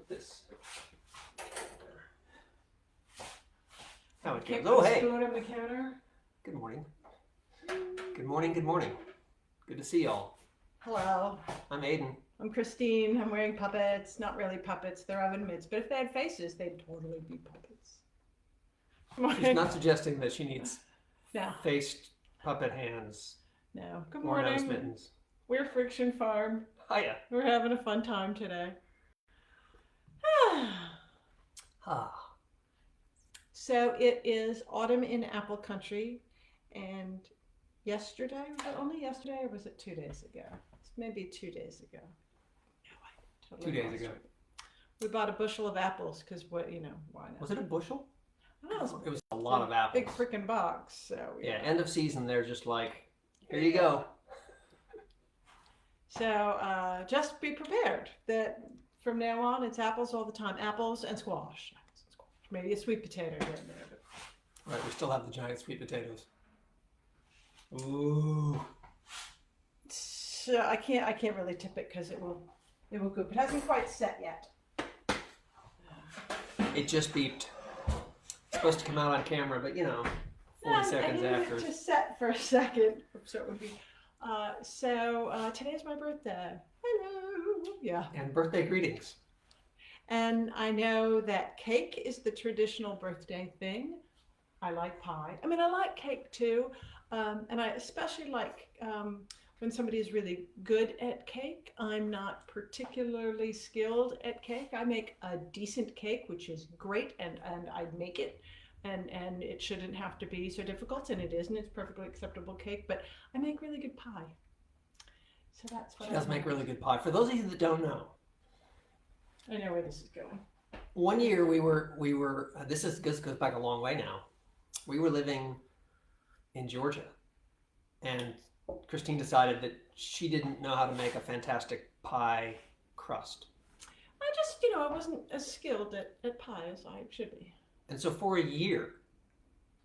put this. How it goes. Oh, hey. Spoon on the counter. Good morning. Good morning. Good morning. Good to see y'all. Hello. I'm Aiden. I'm Christine. I'm wearing puppets. Not really puppets. They're oven mitts. But if they had faces, they'd totally be puppets. She's not suggesting that she needs no. faced puppet hands. No. Good or morning. nose mittens. We're Friction Farm. Hiya. We're having a fun time today. So it is autumn in apple country, and yesterday, was it only yesterday or was it 2 days ago? It's maybe 2 days ago. No, I totally 2 days ago. We bought a bushel of apples because why not? Was it a bushel? I don't know, It was a lot of apples. Big freaking box. So yeah, end of season, they're just like, here you go. So just be prepared that from now on it's apples all the time. Apples and squash. Maybe a sweet potato here and there. But... Right, we still have the giant sweet potatoes. Ooh. So I can't really tip it because it will cook. It hasn't quite set yet. It just beeped. It's supposed to come out on camera, but 40 seconds after. To set for a second. So it would be. Today's my birthday. Hello. Yeah. And birthday greetings. And I know that cake is the traditional birthday thing. I like pie. I mean, I like cake too. And I especially like when somebody is really good at cake. I'm not particularly skilled at cake. I make a decent cake, which is great, and I'd make it. And it shouldn't have to be so difficult, and it isn't. It's perfectly acceptable cake, but I make really good pie. So that's what she does make really good pie. For those of you that don't know, I know where this is going. One year we were this goes back a long way now. We were living in Georgia, and Christine decided that she didn't know how to make a fantastic pie crust. I just, I wasn't as skilled at pie as I should be. And so for a year,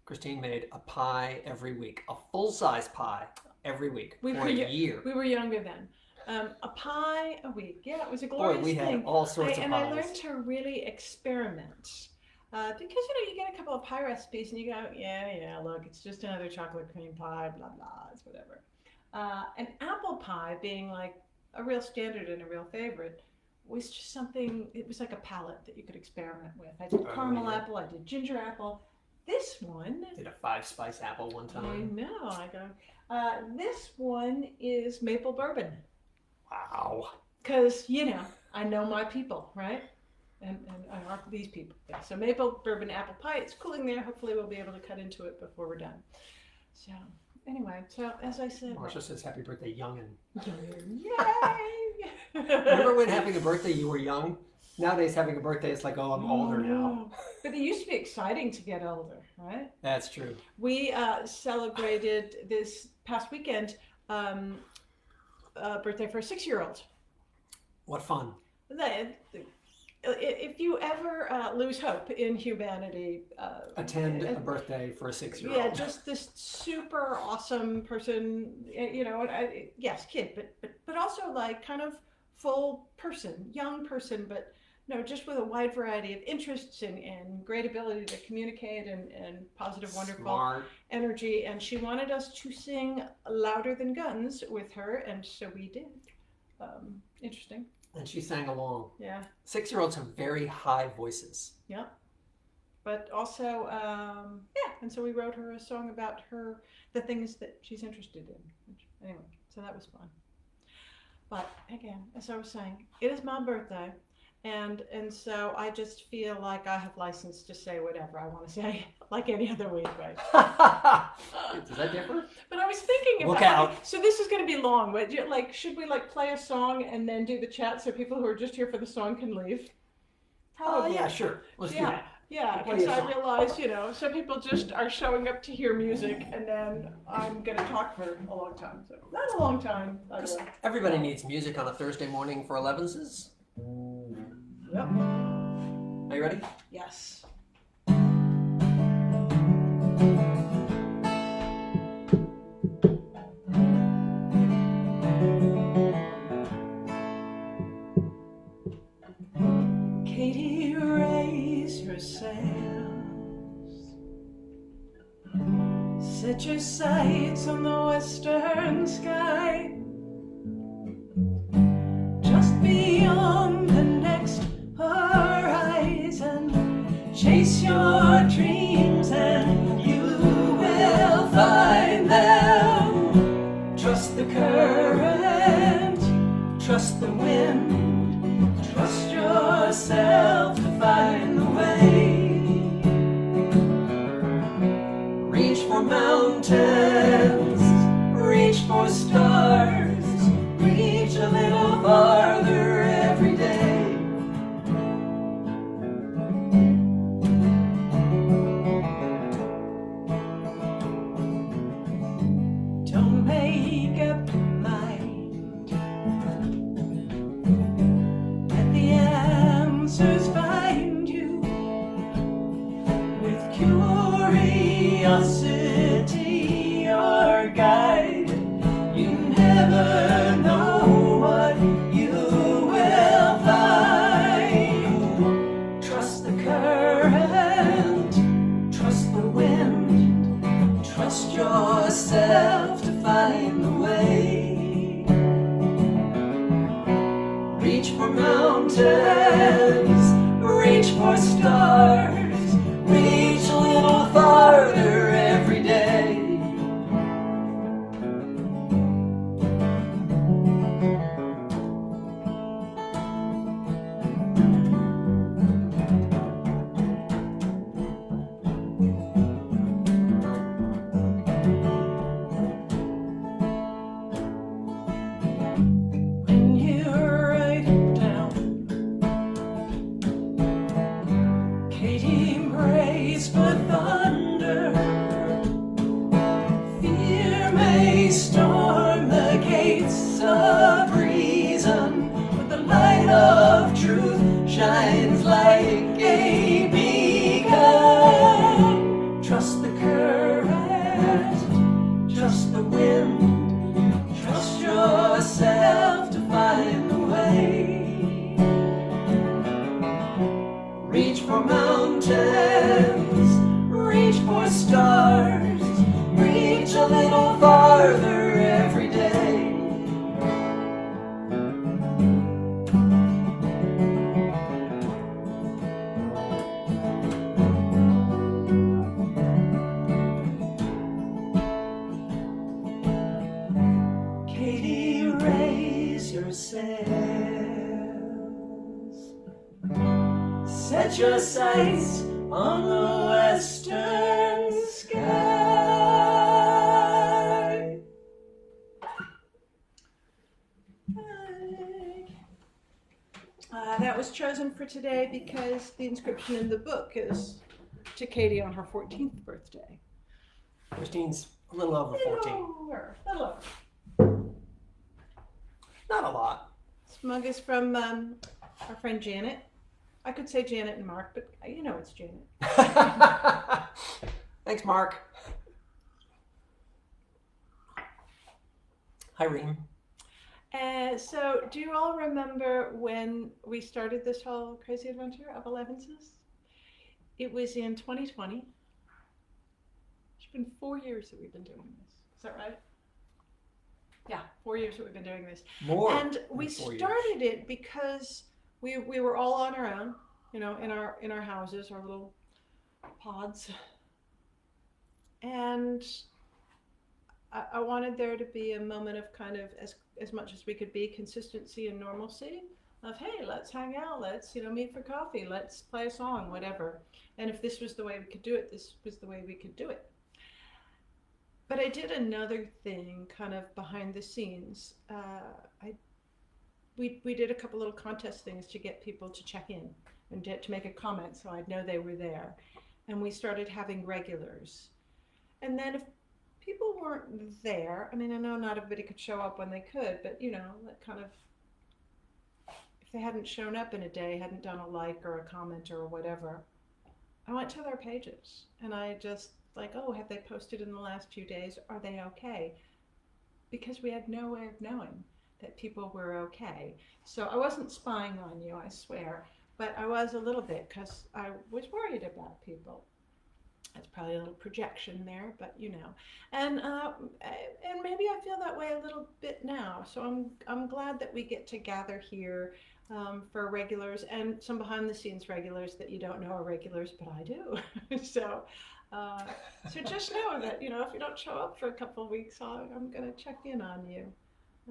Christine made a pie every week, a full-size pie every week for a year. We were younger then. A pie a week. Yeah, it was a glorious thing. Boy, we had all sorts of pies. And I learned to really experiment. Because, you get a couple of pie recipes and you go, yeah, look, it's just another chocolate cream pie, blah, blah, it's whatever. An apple pie being like a real standard and a real favorite was just something, it was like a palette that you could experiment with. I did caramel apple, I did ginger apple. This one... Did a 5-spice apple one time. I know, this one is maple bourbon. Wow. Because, I know my people, right? And I are these people. Yeah. So maple bourbon apple pie, it's cooling there. Hopefully we'll be able to cut into it before we're done. So anyway, so as I said... Marsha says happy birthday, youngin'. Yay! Remember when having a birthday you were young? Nowadays having a birthday it's like, oh, I'm older now. But it used to be exciting to get older, right? That's true. We celebrated this past weekend birthday for a 6-year-old. What fun. If you ever lose hope in humanity, attend a birthday for a 6-year-old. Yeah, just this super awesome person, yes, kid, but also like kind of full person, young person, but just with a wide variety of interests and great ability to communicate and positive, wonderful Smart energy. And she wanted us to sing Louder Than Guns with her, and so we did. Interesting. And she sang along. Yeah. 6-year-olds have very high voices. Yeah. But also, and so we wrote her a song about the things that she's interested in. Anyway, so that was fun. But again, as I was saying, it is my birthday. And so I just feel like I have license to say whatever I want to say, like any other week, right? Does that differ? But I was thinking Look about, out. So this is going to be long, but should we play a song and then do the chat so people who are just here for the song can leave? Yeah, sure. Let's do that. Yeah, because I realize, some people just are showing up to hear music, and then I'm going to talk for a long time. So not a long time, by the way. Everybody needs music on a Thursday morning for 11s. Yep. Are you ready? Yes. Katie, raise your sails. Set your sights on the western sky. Just beyond the next horizon, chase your dreams and you will find them. Trust the current, trust the wind, trust yourself to find the way. Reach for mountains, reach for stars, reach a little farther every day. Don't make up your mind. Let the answers find you with curiosity, your guide. You never know what you will find. Trust the current, trust the wind, trust yourself to find the way. Reach for mountains, reach for stars, reach a little farther every day. When you write it down, Katie, brace for thunder. Fear may storm the gates of reason, but the light of truth shines like a beacon. Trust the current, trust the wind, trust yourself to find the way. Reach for mountains, reach for stars, reach a little farther every day. Katie, raise your sails. Set your sights on the western sky. That was chosen for today because the inscription in the book is to Katie on her 14th birthday. Christine's a little over 14. Little over. Not a lot. This mug is from our friend Janet. I could say Janet and Mark, but you know it's Janet. Thanks, Mark. Hi, Reem. So, do you all remember when we started this whole crazy adventure of 11s? It was in 2020. It's been 4 years that we've been doing this. Is that right? Yeah, 4 years that we've been doing this. More. And we than 4 years. started it because we were all on our own, you know, in our houses, our little pods. And I wanted there to be a moment of kind of as much as we could be consistency and normalcy of, hey, let's hang out, let's, you know, meet for coffee, let's play a song, whatever. And if this was the way we could do it, this was the way we could do it. But I did another thing kind of behind the scenes. We did a couple little contest things to get people to check in and to make a comment so I'd know they were there. And we started having regulars. And then if people weren't there, I mean, I know not everybody could show up when they could, but you know, that kind of, if they hadn't shown up in a day, hadn't done a like or a comment or whatever, I went to their pages and I just like, oh, have they posted in the last few days? Are they okay? Because we had no way of knowing that people were okay. So I wasn't spying on you, I swear, but I was a little bit because I was worried about people. That's probably a little projection there, but and maybe I feel that way a little bit now. So I'm glad that we get to gather here for regulars and some behind the scenes regulars that you don't know are regulars, but I do. so. Uh, so just know that if you don't show up for a couple of weeks, I'm gonna check in on you.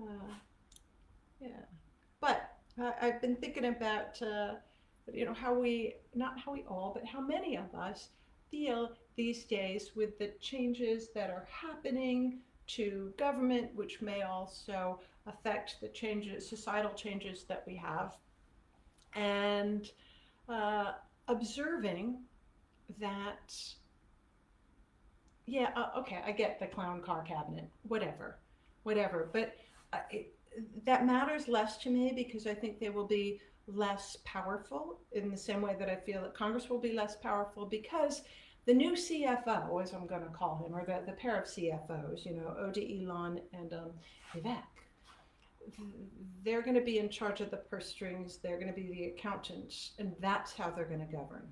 Uh, yeah, but I've been thinking about how we not how we all, but how many of us feel these days with the changes that are happening to government, which may also affect the changes, societal changes that we have, and uh, observing that. Yeah, okay, I get the clown car cabinet, whatever, but it, that matters less to me because I think they will be less powerful in the same way that I feel that Congress will be less powerful because the new CFO, as I'm going to call him, or the pair of CFOs, Odi Elon and Vivek, they're going to be in charge of the purse strings, they're going to be the accountants, and that's how they're going to govern.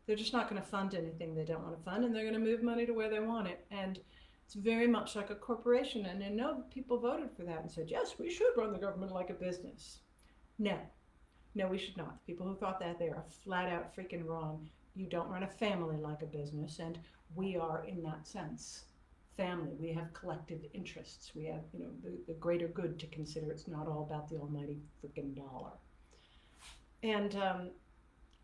They're just not going to fund anything they don't want to fund, and they're going to move money to where they want it. And it's very much like a corporation. And I know people voted for that and said, yes, we should run the government like a business. No, we should not. The people who thought that, they are flat out freaking wrong. You don't run a family like a business, and we are, in that sense, family. We have collective interests. We have, the greater good to consider. It's not all about the almighty freaking dollar. And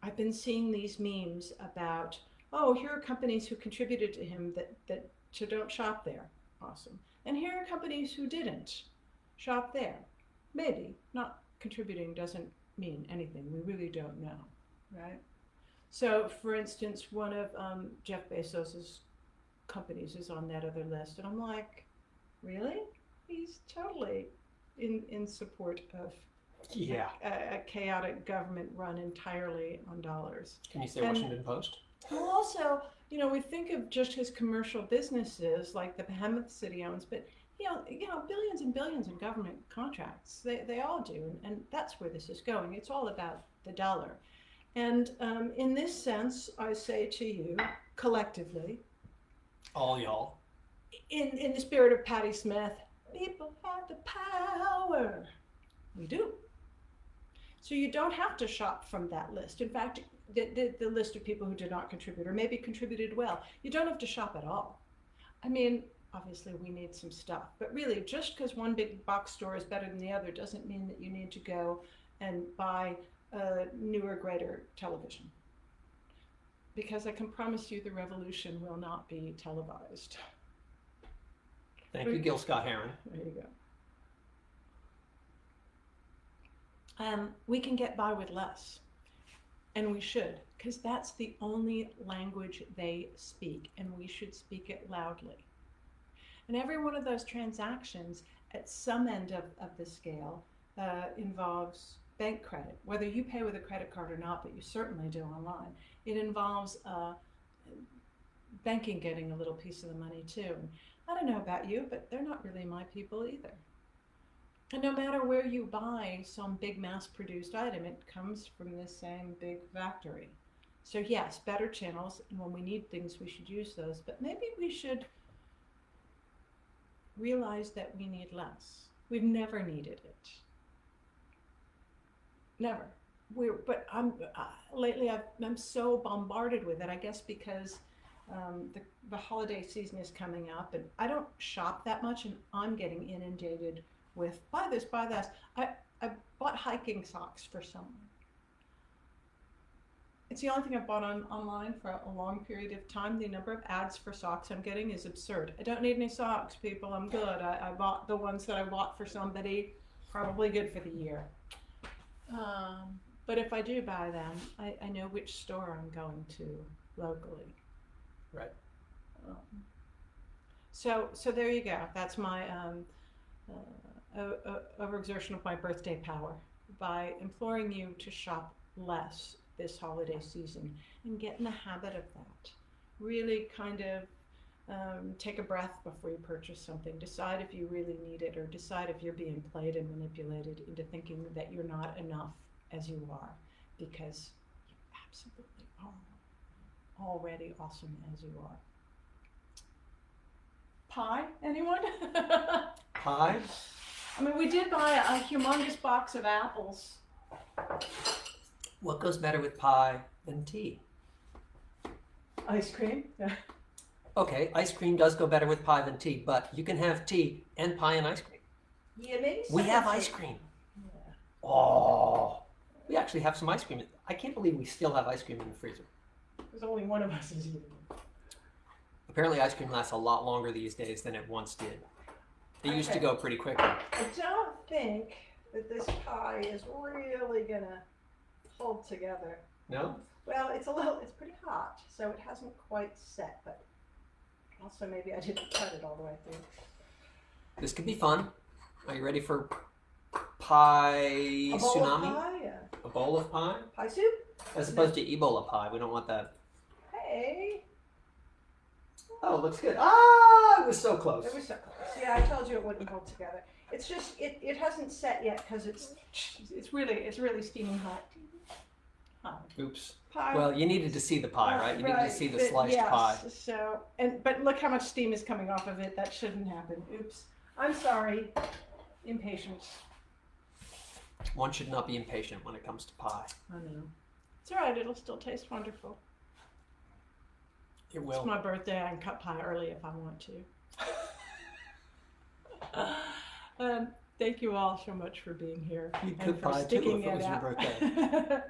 I've been seeing these memes about, oh, here are companies who contributed to him that so don't shop there. Awesome. And here are companies who didn't shop there. Maybe. Not contributing doesn't mean anything. We really don't know, right? So, for instance, one of Jeff Bezos's companies is on that other list. And I'm like, really? He's totally in support of a chaotic government run entirely on dollars. Can you say Washington Post? Well, also, we think of just his commercial businesses like the behemoths that he owns, but billions and billions in government contracts. They all do, and that's where this is going. It's all about the dollar. And in this sense, I say to you, collectively, all y'all, in the spirit of Patti Smith, people have the power. We do. So you don't have to shop from that list. In fact, the list of people who did not contribute or maybe contributed well, you don't have to shop at all. I mean, obviously we need some stuff, but really just because one big box store is better than the other doesn't mean that you need to go and buy a newer, greater television. Because I can promise you the revolution will not be televised. Thank you, Gil Scott-Heron. There you go. We can get by with less, and we should, because that's the only language they speak, and we should speak it loudly. And every one of those transactions at some end of the scale involves bank credit, whether you pay with a credit card or not, but you certainly do online. It involves banking getting a little piece of the money too. And I don't know about you, but they're not really my people either. And no matter where you buy some big mass-produced item, it comes from this same big factory. So yes, better channels, and when we need things, we should use those. But maybe we should realize that we need less. We've never needed it. Never. Lately I'm so bombarded with it. I guess because the holiday season is coming up, and I don't shop that much, and I'm getting inundated with buy this, buy that. I bought hiking socks for summer. It's the only thing I've bought online for a long period of time. The number of ads for socks I'm getting is absurd. I don't need any socks, people. I'm good. I bought the ones that I bought for somebody, probably good for the year. But if I do buy them, I know which store I'm going to locally. Right. So there you go. That's my overexertion of my birthday power by imploring you to shop less this holiday season and get in the habit of that. Really kind of take a breath before you purchase something. Decide if you really need it, or decide if you're being played and manipulated into thinking that you're not enough as you are. because you absolutely are already awesome as you are. Pie, anyone? Pie? I mean, we did buy a humongous box of apples. What goes better with pie than tea? Ice cream. Okay, ice cream does go better with pie than tea, but you can have tea and pie and ice cream. Yeah, maybe We have so. ice cream. Yeah. Oh, we actually have some ice cream. I can't believe we still have ice cream in the freezer. There's only one of us is eating it. Apparently ice cream lasts a lot longer these days than it once did. It used to Okay. go pretty quickly. I don't think that this pie is really gonna hold together. No? Well, it's pretty hot, so it hasn't quite set, but also maybe I didn't cut it all the way through. This could be fun. Are you ready for pie A bowl tsunami? of pie? Yeah. A bowl of pie? Pie soup? As opposed to Ebola pie. We don't want that. Hey. Oh, it looks good. Ah, it was so close. It was so close. Yeah, I told you it wouldn't hold together. It's just it hasn't set yet because it's really steaming hot. Oops. Pie. Well, you needed to see the pie, right? You needed to see the but sliced yes, pie. So but look how much steam is coming off of it. That shouldn't happen. Oops. I'm sorry. Impatience. One should not be impatient when it comes to pie. I know. It's all right. It'll still taste wonderful. It It's will. my birthday. I can cut pie early if I want to. Thank you all so much for being here You'd and cook for pie too sticking if it was your birthday.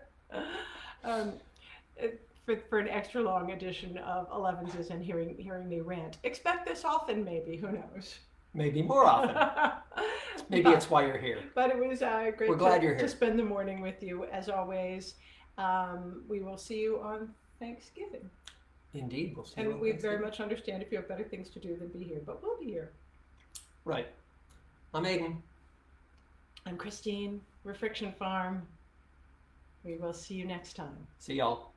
For an extra long edition of 11s and hearing me rant. Expect this often, maybe. Who knows? Maybe more often. Maybe it's why you're here. But it was great We're glad you're here. to spend the morning with you, as always. We will see you on Thanksgiving. Indeed, we'll see you And on we very Thanksgiving. much understand if you have better things to do than be here, but we'll be here. Right. I'm Aiden. I'm Christine. We're Friction Farm. We will see you next time. See y'all.